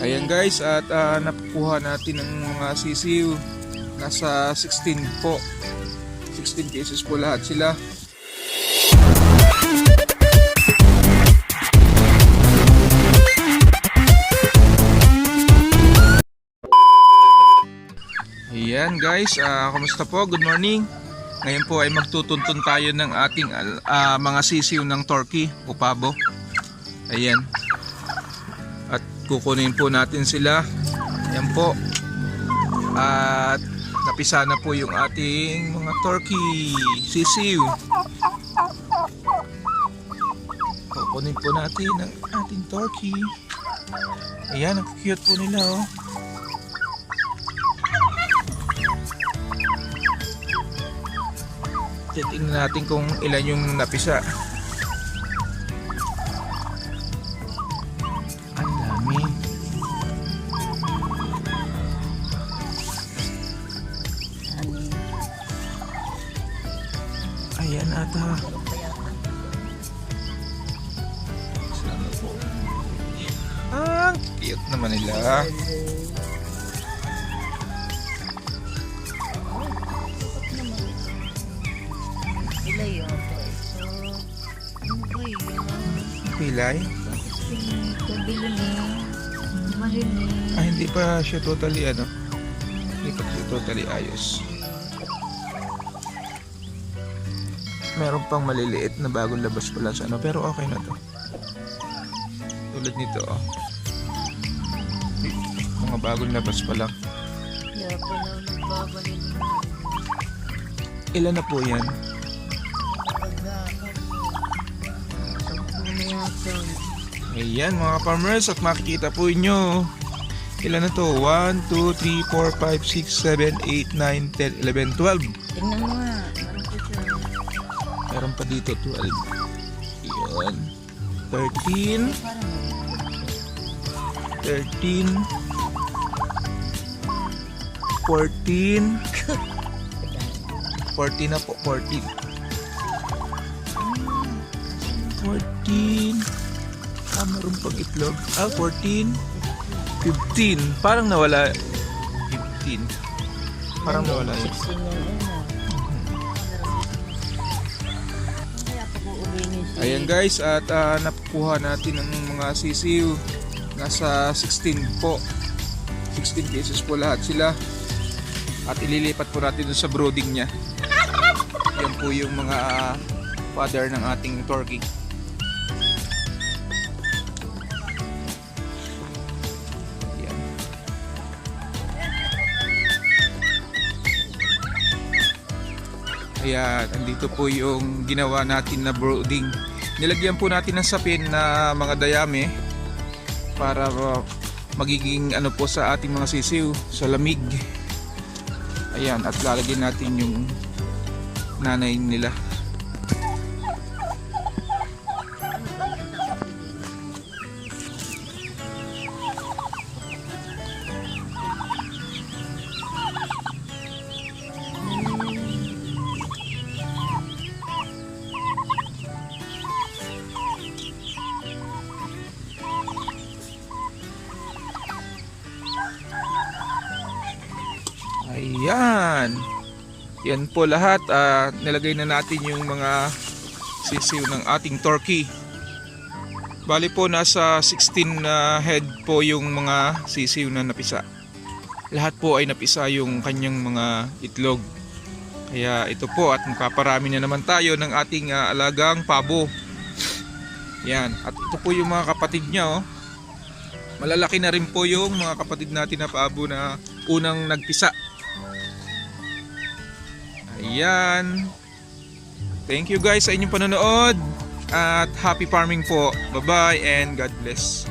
Ayan guys, at nakukuha natin ng mga sisiw. Nasa 16 po. 16 pieces po lahat sila. Ayan guys, kumusta po? Good morning. Ngayon po ay magtutuntun tayo ng ating mga sisiw ng turkey o pabo. Ayan. At kukunin po natin sila. Ayan po. At napisa na po yung ating mga turkey sisiw. Kukunin po natin ang ating turkey. Ayan, ang cute po nila oh. Tingnan natin kung ilan yung napisa. Ang dami. Ayan ata. Sana po. Ang cute naman nila. Pilay? Hindi pa siya totally hindi pa siya totally ayos. Meron pang maliliit na bagong labas pala sa pero okay na to. Tulad nito oh. Mga bagong labas pa lang. Ilan na po yan? Ayan mga farmers, at makikita po inyo ilan na to? 1, 2, 3, 4, 5, 6, 7, 8, 9, 10, 11, 12. Tingnan mo nga, Meron pa dito 12. Ayan 13 13 14 14 na po, 14 meron pang itlog. 14 15. Parang nawala 15. Parang nawala yun. Ayan guys, at nakukuha natin ng mga sisiw. Nasa 16 po. 16 pieces po lahat sila. At ililipat po natin dun sa brooding niya. Yan po yung mga father ng ating turkey. Ayan, andito po yung ginawa natin na brooding. Nilagyan po natin ng sapin na mga dayami para magiging po sa ating mga sisiw sa lamig. Ayan, at lalagyan natin yung nanay nila. Ayan. Yan po lahat. Nilagay na natin yung mga sisiw ng ating turkey. Bali po nasa 16 head po yung mga sisiw na napisa. Lahat po ay napisa yung kanyang mga itlog. Kaya ito po, at magpaparami na naman tayo ng ating alagang pabo. Yan. At ito po yung mga kapatid niya oh. Malalaki na rin po yung mga kapatid natin na pabo na unang nagpisa. Ayan. Thank you guys sa inyong panonood. At happy farming po. Bye bye and God bless.